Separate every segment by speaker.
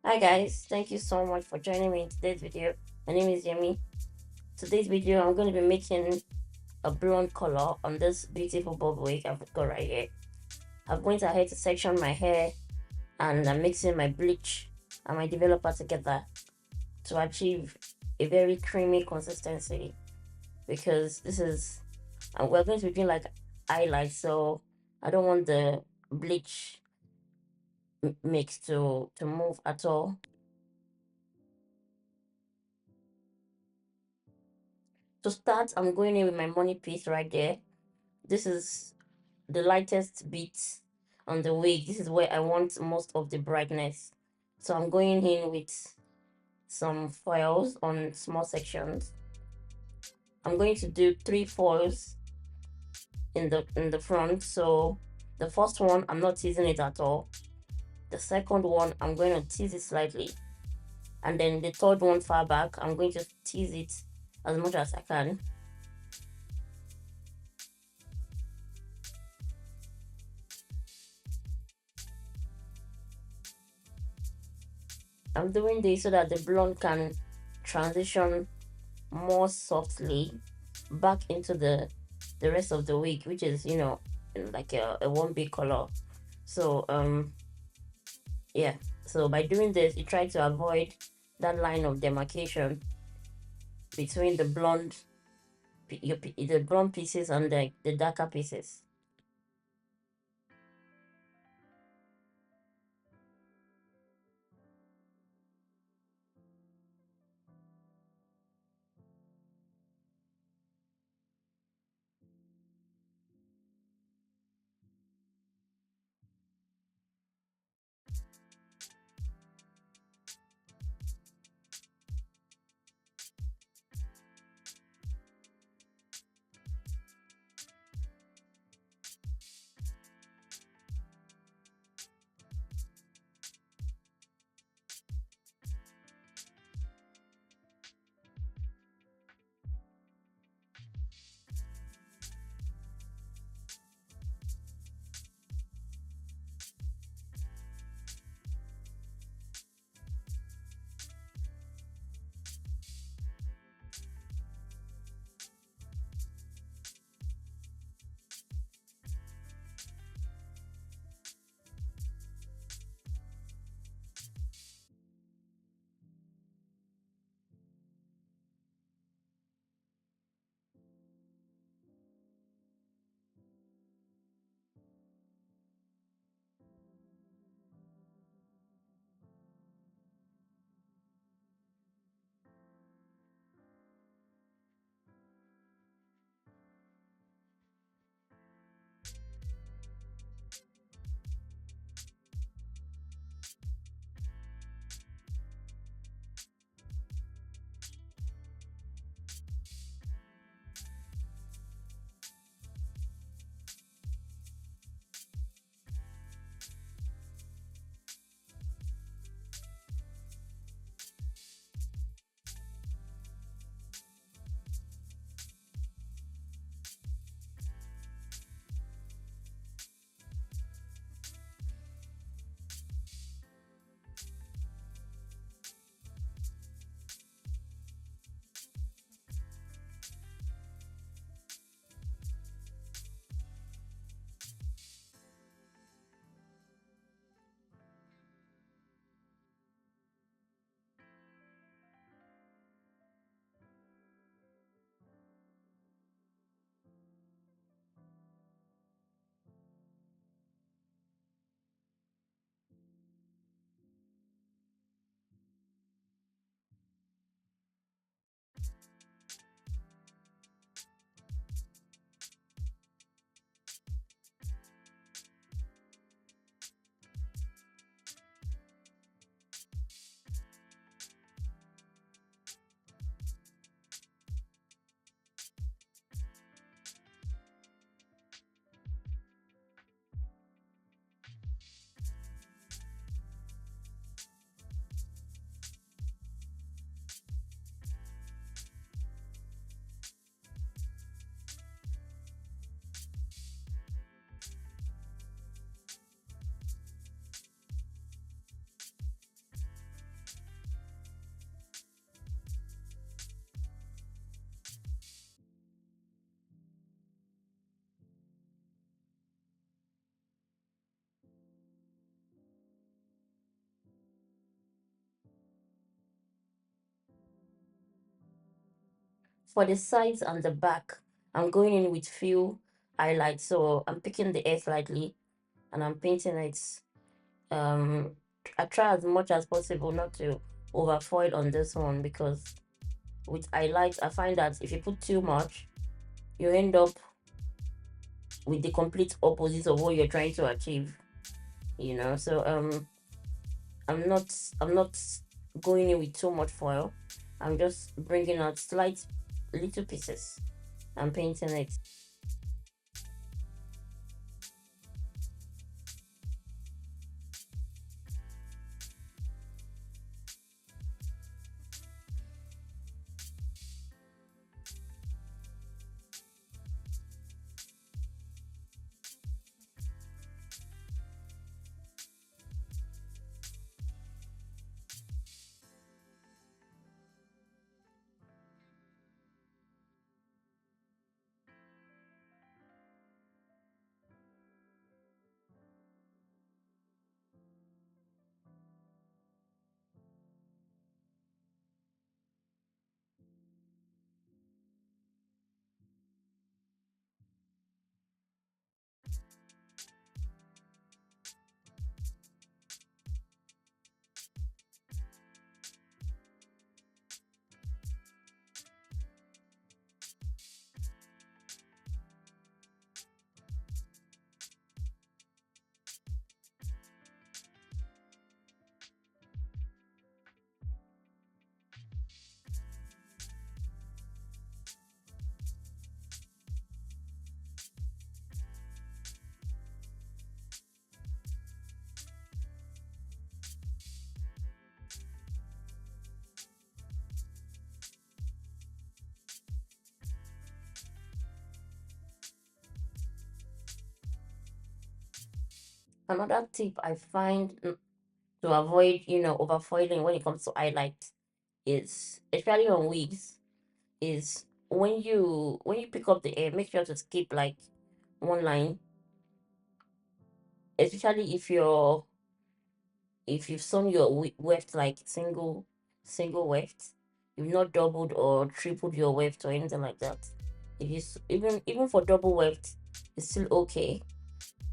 Speaker 1: Hi guys, thank you so much for joining me in today's video. My name is Yemi. Today's video I'm going to be making a blonde color on this beautiful bob wig I've got right here. I'm going ahead to section my hair and I'm mixing my bleach and my developer together to achieve a very creamy consistency because this is and we're going to be doing like highlights, so I don't want the bleach mix to move at all. To start, I'm going in with my money piece right there. This is the lightest bit on the wig. This is where I want most of the brightness. So I'm going in with some foils on small sections. I'm going to do 3 foils in the front. So the first one, I'm not teasing it at all. The second one, I'm going to tease it slightly. And then the third one far back, I'm going to tease it as much as I can. I'm doing this so that the blonde can transition more softly back into the rest of the wig, which is like a one big color. So yeah, so by doing this you try to avoid that line of demarcation between the the blonde pieces and the darker pieces. For the sides and the back, I'm going in with few highlights. So I'm picking the hair slightly and I'm painting it. um I try as much as possible not to overfoil on this one, because with highlights I find that if you put too much, you end up with the complete opposite of what you're trying to achieve, so I'm not going in with too much foil. I'm just bringing out slight little pieces and painting it. Another tip I find, to avoid overfoiling when it comes to highlight, is especially on wigs, is when you pick up the hair, make sure to skip like one line, especially if you've sewn your weft like single weft. You've not doubled or tripled your weft or anything like that. If you even for double weft, it's still okay.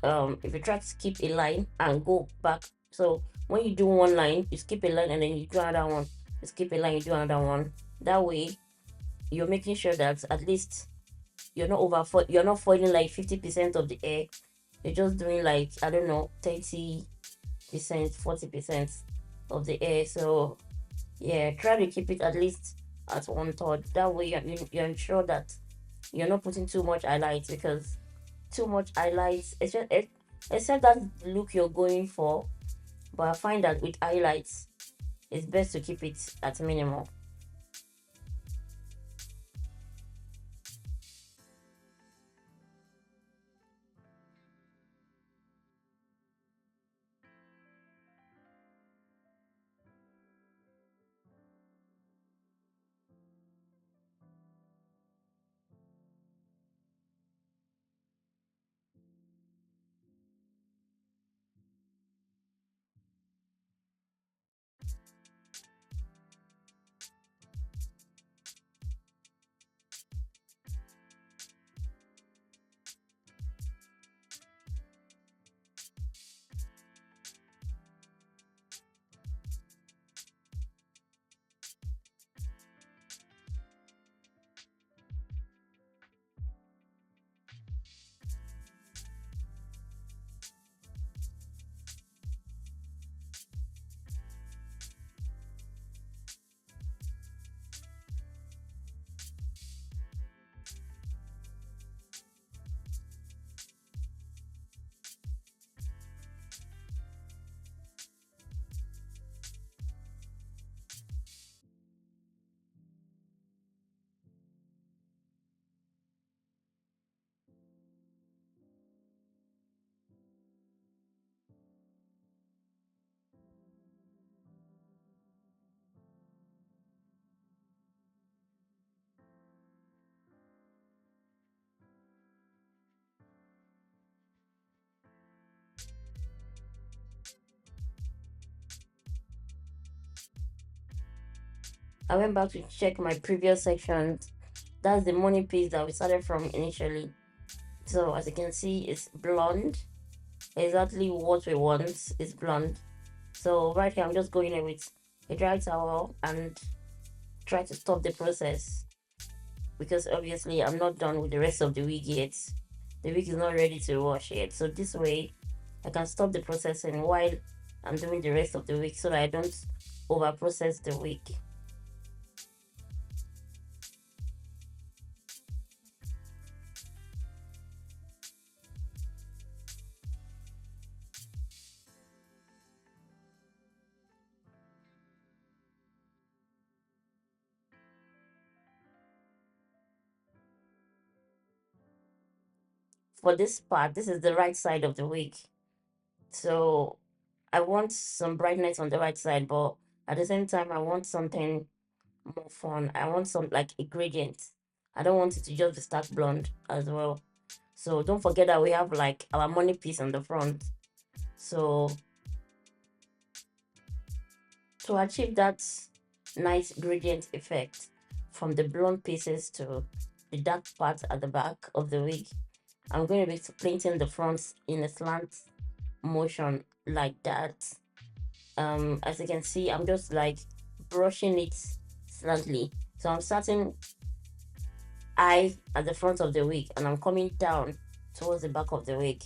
Speaker 1: If you try to skip a line and go back, so when you do one line, you skip a line and then you do another one, you skip a line, you do another one. That way you're making sure that at least you're not foiling like 50% of the air. You're just doing like, I don't know, 30%, 40% of the air. So yeah, try to keep it at least at one third. That way you ensure that you're not putting too much highlights, because too much highlights, except that look you're going for. But I find that with highlights, it's best to keep it at minimal. I went back to check my previous sections That's the money piece that we started from initially. So as you can see, it's blonde. Exactly what we want is blonde. So right here, I'm just going in with a dry towel and try to stop the process, because obviously I'm not done with the rest of the wig yet. The wig is not ready to wash yet. So this way, I can stop the processing while I'm doing the rest of the wig so that I don't over process the wig. For this part, this is the right side of the wig. So I want some brightness on the right side, but at the same time, I want something more fun. I want some like a gradient. I don't want it to just be stark blonde as well. So don't forget that we have like our money piece on the front. So to achieve that nice gradient effect from the blonde pieces to the dark part at the back of the wig, I'm going to be painting the front in a slant motion like that. As you can see, I'm just like brushing it slightly. So I'm starting high at the front of the wig and I'm coming down towards the back of the wig.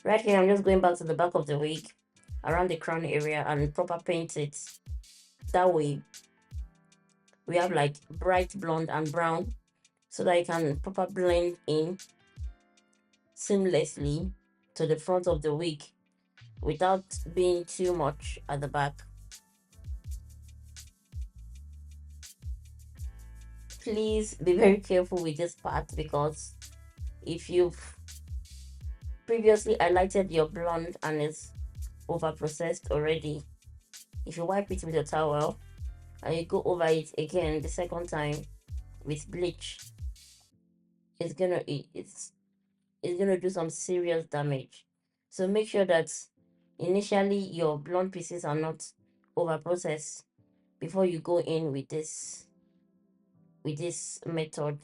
Speaker 1: Right here, I'm just going back to the back of the wig, around the crown area, and proper paint it. That way, we have like bright blonde and brown, so that it can proper blend in seamlessly to the front of the wig without being too much at the back. Please be very careful with this part, because if you've previously highlighted your blonde and it's over processed already, if you wipe it with a towel and you go over it again the second time with bleach, it's gonna do some serious damage. So make sure that initially your blonde pieces are not over processed before you go in with this method.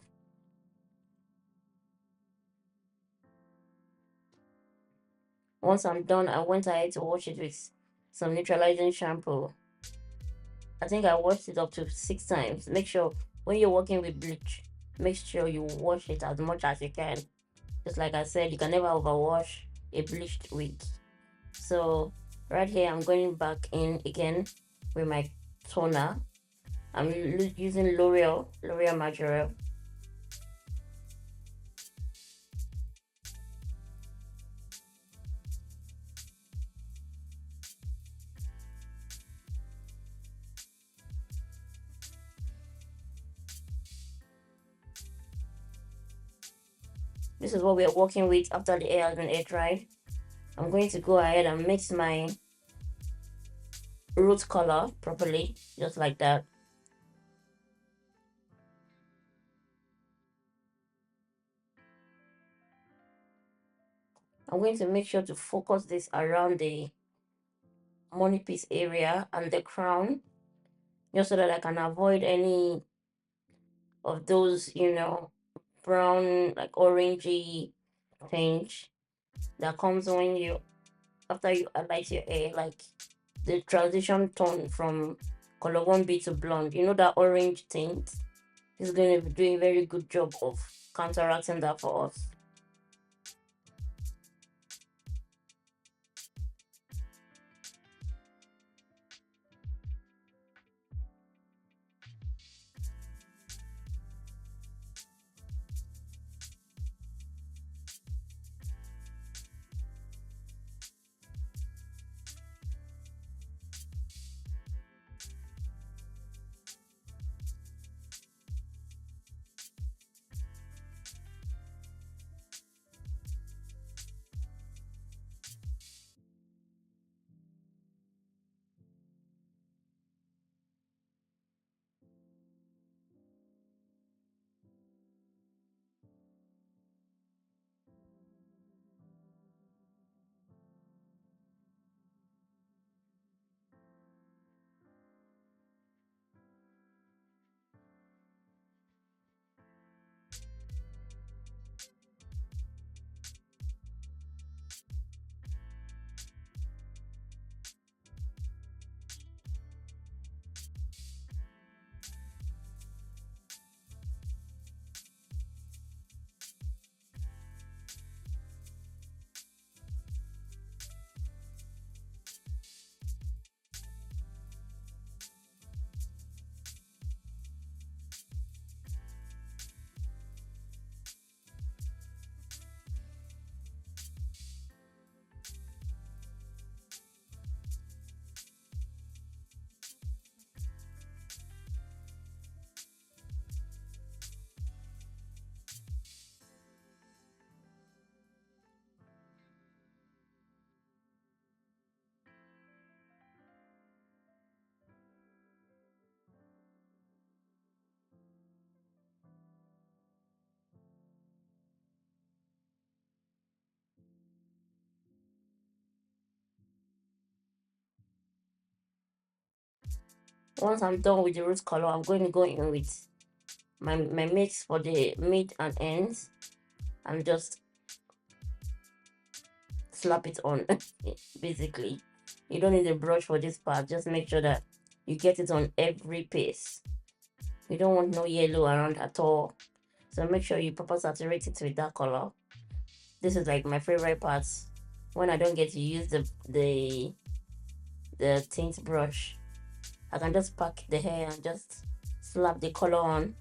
Speaker 1: Once I'm done, I went ahead to wash it with some neutralizing shampoo. I think I washed it up to 6 times. Make sure when you're working with bleach, make sure you wash it as much as you can. Just like I said, you can never overwash a bleached wig. So right here, I'm going back in again with my toner. I'm using L'Oreal Majorel. This is what we are working with after the hair has been air dried. I'm going to go ahead and mix my root color properly, just like that. I'm going to make sure to focus this around the money piece area and the crown, just so that I can avoid any of those, brown, like orangey tinge that comes when you, after you highlight your hair, like the transition tone from color 1B to blonde. You know that orange tint is going to do a very good job of counteracting that for us. Once I'm done with the root color, I'm going to go in with my mix for the mid and ends and just slap it on. Basically, you don't need a brush for this part. Just make sure that you get it on every piece. You don't want no yellow around at all, so make sure you proper saturate it with that color. This is like my favorite part when I don't get to use the tint brush, I can just pack the hair and just slap the color on.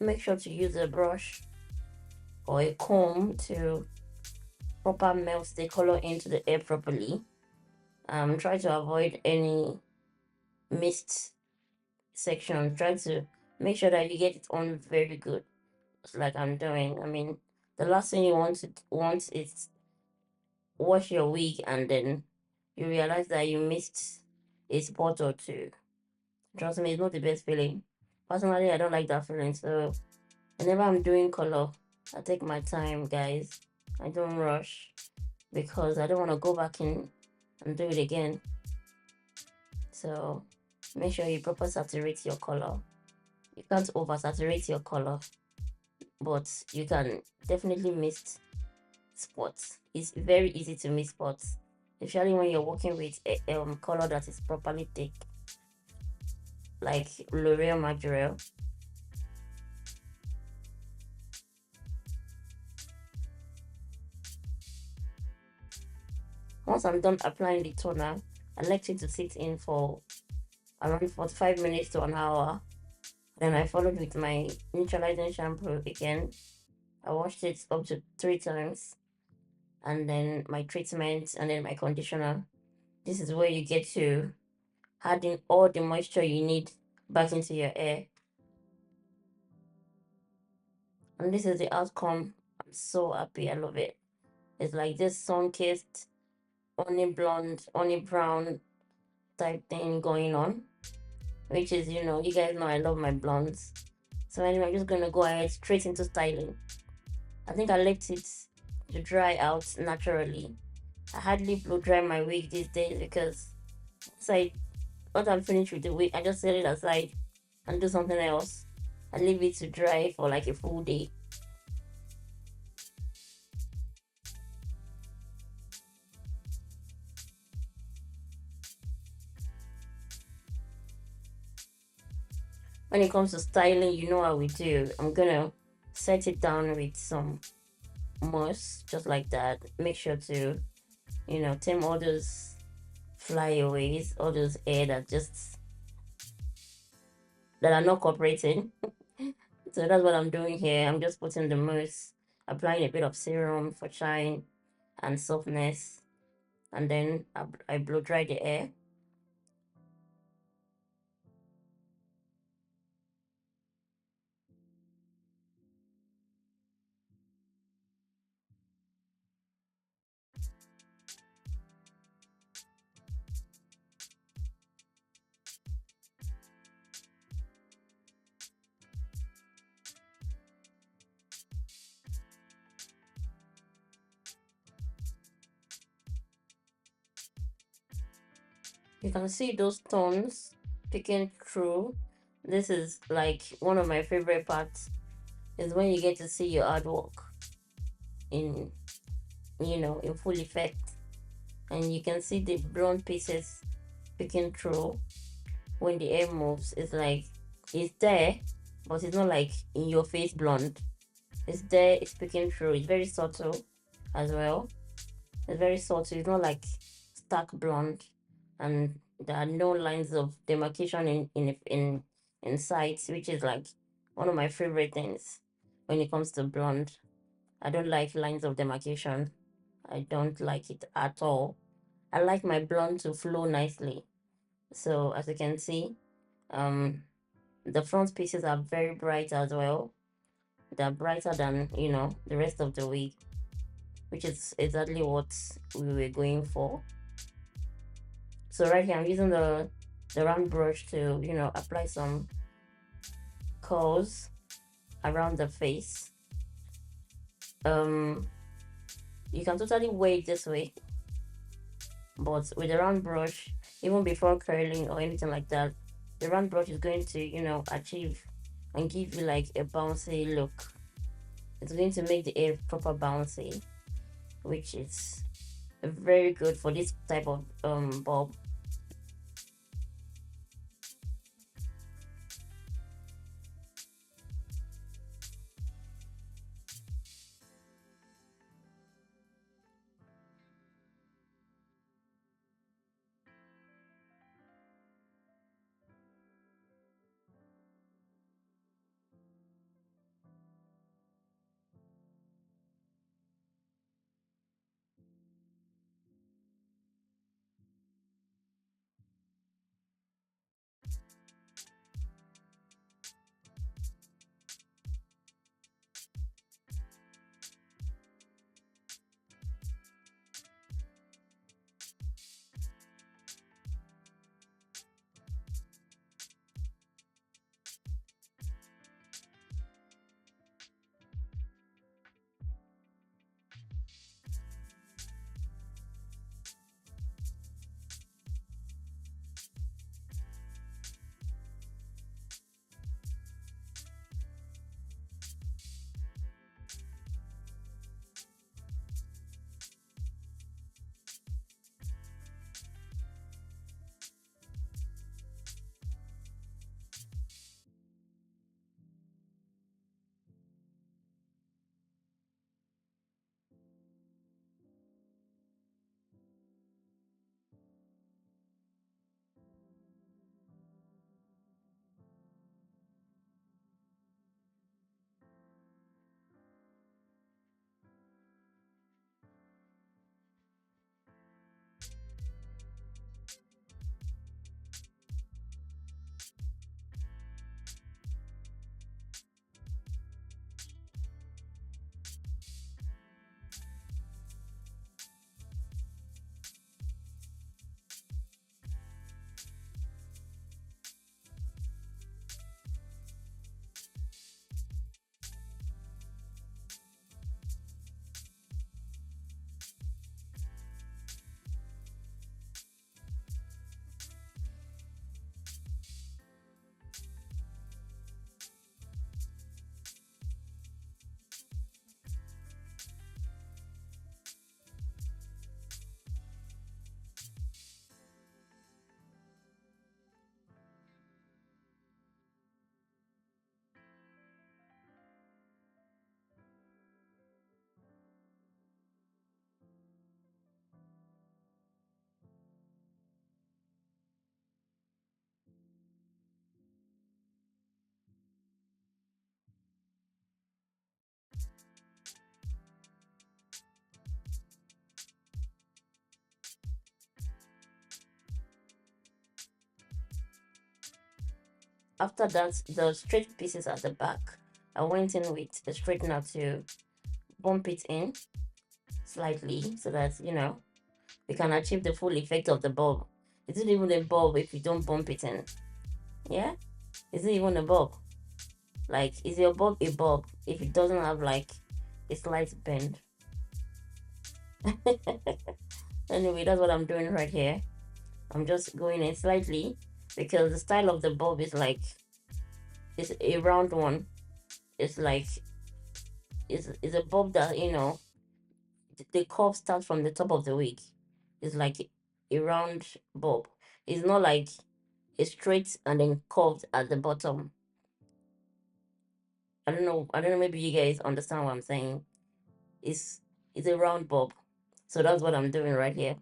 Speaker 1: Make sure to use a brush or a comb to proper melt the color into the hair properly. Try to avoid any mist section. Try to make sure that you get it on very good, like I'm doing. I mean, the last thing you want is wash your wig and then you realize that you missed a spot or two. Trust me, it's not the best feeling. Personally, I don't like that feeling. So whenever I'm doing color, I take my time, guys. I don't rush because I don't want to go back in and do it again. So make sure you proper saturate your color. You can't oversaturate your color, but you can definitely miss spots. It's very easy to miss spots, especially when you're working with a color that is properly thick, like L'Oreal Majorel. Once I'm done applying the toner, I like it to sit in for around 45 minutes to an hour. Then I followed with my neutralizing shampoo again. I washed it up to 3 times, and then my treatment, and then my conditioner. This is where you get to add in all the moisture you need back into your hair. And this is the outcome. I'm so happy. I love it. It's like this sun-kissed, honey blonde, honey brown type thing going on, which is, you guys know I love my blondes. So anyway, I'm just gonna go ahead straight into styling. I think I left it to dry out naturally. I hardly blow dry my wig these days because once I'm finished with the wig, I just set it aside and do something else. I leave it to dry for like a full day. When it comes to styling, you know how we do. I'm gonna set it down with some mousse, just like that. Make sure to, tame all those flyaways, all those air that are not cooperating. So that's what I'm doing here. I'm just putting the mousse, applying a bit of serum for shine and softness, and then I blow dry the hair. You can see those tones picking through. This is like one of my favorite parts is when you get to see your artwork in in full effect, and you can see the blonde pieces picking through when the hair moves. It's like it's there, but it's not like in your face blonde. It's there, it's picking through. It's very subtle, as well. It's very subtle. It's not like stark blonde, and there are no lines of demarcation in sides, which is like one of my favorite things when it comes to blonde. I don't like lines of demarcation. I don't like it at all. I like my blonde to flow nicely. So as you can see, um, the front pieces are very bright as well. They're brighter than the rest of the wig, which is exactly what we were going for. So right here, I'm using the round brush to apply some curls around the face. Um, you can totally wear it this way, but with the round brush, even before curling or anything like that, the round brush is going to achieve and give you like a bouncy look. It's going to make the hair proper bouncy, which is very good for this type of bulb. After that, the straight pieces at the back, I went in with a straightener to bump it in slightly so that we can achieve the full effect of the bulb. Is it even a bulb if you don't bump it in? Yeah? Is it even a bulb? Like, is your bulb a bulb if it doesn't have like a slight bend? Anyway, that's what I'm doing right here. I'm just going in slightly because the style of the bulb is like it's a round one. It's like it's a bulb that the curve starts from the top of the wig. It's like a round bulb. It's not like it's straight and then curved at the bottom. I don't know. I don't know. Maybe you guys understand what I'm saying. It's It's a round bob. So that's what I'm doing right here.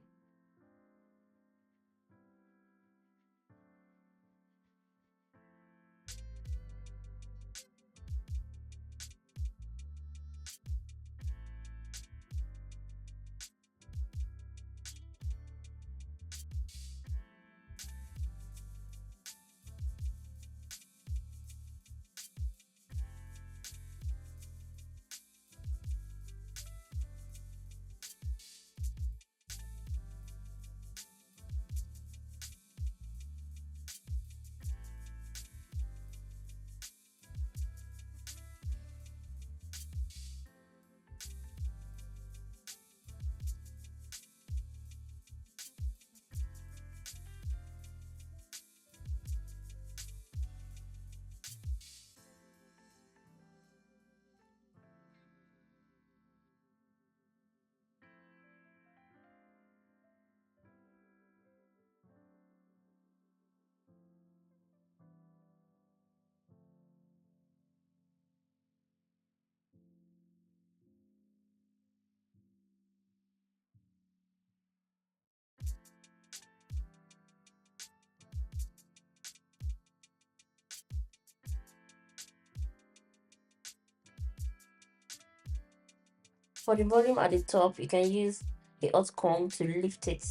Speaker 1: For the volume at the top, you can use a hot comb to lift it,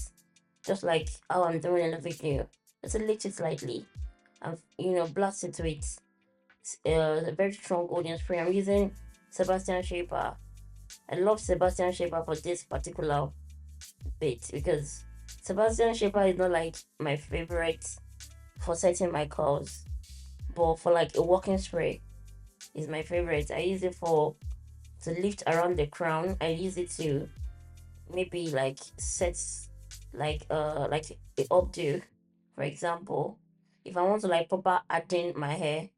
Speaker 1: just like how I'm doing in the video. Just lift it slightly and blast it with a very strong audience spray. I'm using Sebastian Shaper. I love Sebastian Shaper for this particular bit because Sebastian Shaper is not like my favorite for setting my curls, but for like a walking spray is my favorite. I use it for to lift around the crown. I use it to maybe like set like a updo, for example. If I want to like proper add in my hair,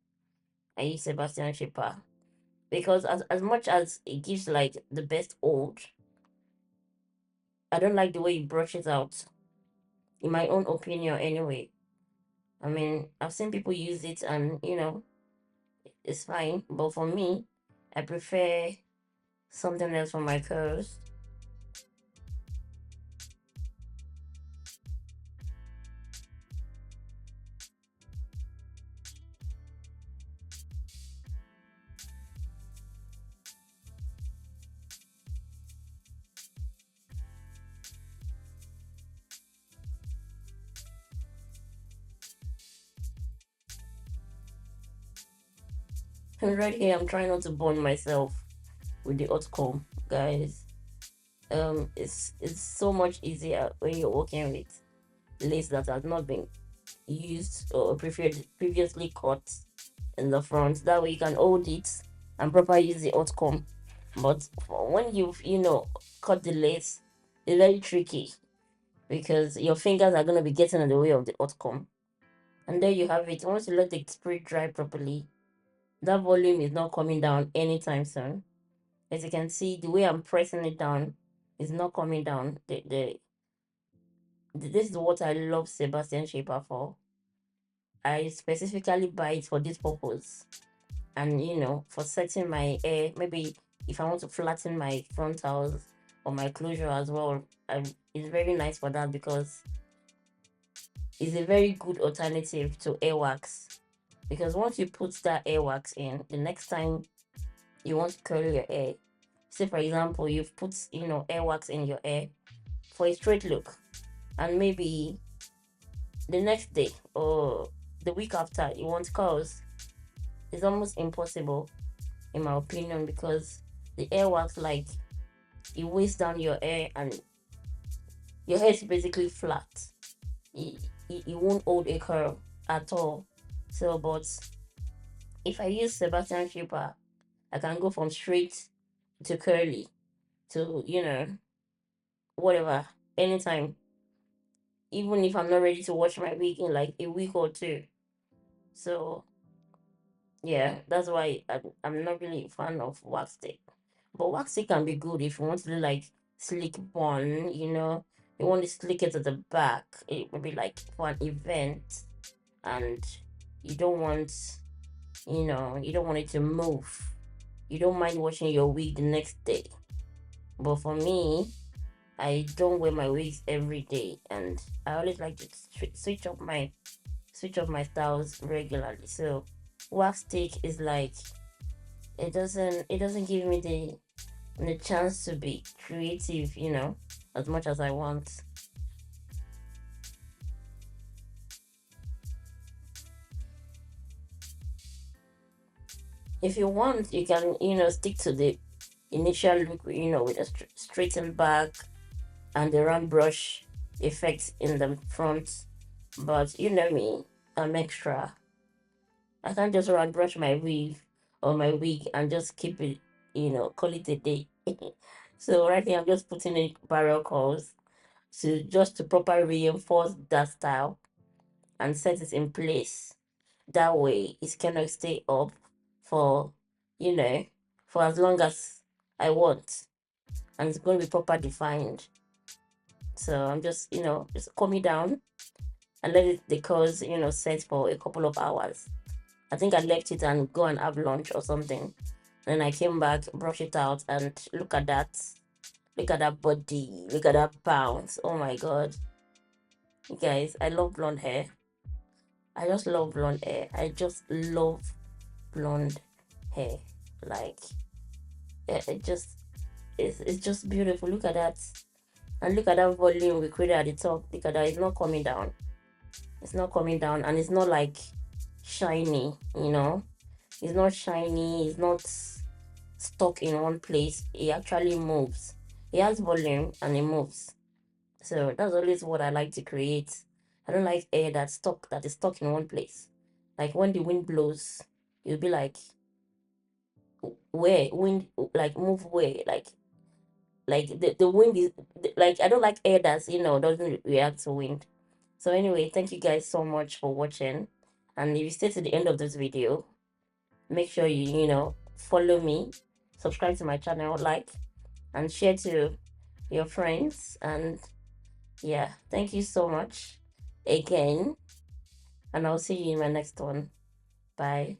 Speaker 1: I use Sebastian Shaper because as much as it gives like the best hold, I don't like the way you brush it out. In my own opinion, anyway. I mean, I've seen people use it and it's fine, but for me, I prefer something else for my curls. And right here, I'm trying not to burn myself with the hot comb, guys. It's so much easier when you're working with lace that has not been used or previously cut in the front. That way you can hold it and properly use the hot comb. But when you've cut the lace, it's very tricky because your fingers are gonna be getting in the way of the hot comb. And there you have it. Once you let the spray dry properly, that volume is not coming down anytime soon. As you can see, the way I'm pressing it down is not coming down. This is what I love Sebastian Shaper for. I specifically buy it for this purpose. And for setting my hair, maybe if I want to flatten my frontals or my closure as well, it's very nice for that because it's a very good alternative to hair wax. Because once you put that hair wax in, the next time you want to curl your hair, say for example, you've put hair wax in your hair for a straight look, and maybe the next day or the week after you want curls, it's almost impossible in my opinion because the hair wax like it weighs down your hair and your hair is basically flat. It won't hold a curl at all. So, but if I use Sebastian Shaper, I can go from straight to curly to whatever anytime. Even if I'm not ready to wash my wig in like a week or two. So yeah, that's why I'm not really a fan of wax stick. But wax stick can be good if you want to do like slick bun, you want to slick it at the back. It would be like for an event and you don't want you don't want it to move. You don't mind washing your wig the next day. But for me, I don't wear my wigs every day, and I always like to switch up my styles regularly. So wax stick is like, it doesn't give me the chance to be creative, as much as I want. If you want, you can, stick to the initial look, with a straightened back and the round brush effects in the front. But you know me, I'm extra. I can't just round brush my weave or my wig and just keep it, call it a day. So right now I'm just putting in barrel curls to properly reinforce that style and set it in place. That way it's gonna stay up for, you know, for as long as I want, and it's going to be proper defined. So I'm just calm it down and let it the curls, set for a couple of hours. I think I left it and go and have lunch or something. Then I came back, brush it out, and look at that. Look at that body. Look at that bounce. Oh my god. You guys, I love blonde hair. I just love blonde hair. I just love blonde hair. Like, it's just beautiful. Look at that. And look at that volume we created at the top. Look at that. It's not coming down. It's not coming down. And it's not like shiny, It's not shiny. It's not stuck in one place. It actually moves. It has volume and it moves. So that's always what I like to create. I don't like air that is stuck in one place. Like when the wind blows, you'll be like, where wind, like move where, like the wind is like, I don't like air that's doesn't react to wind. So anyway, thank you guys so much for watching. And if you stay to the end of this video, make sure you follow me, subscribe to my channel, like, and share to your friends. And yeah, thank you so much again, and I'll see you in my next one. Bye.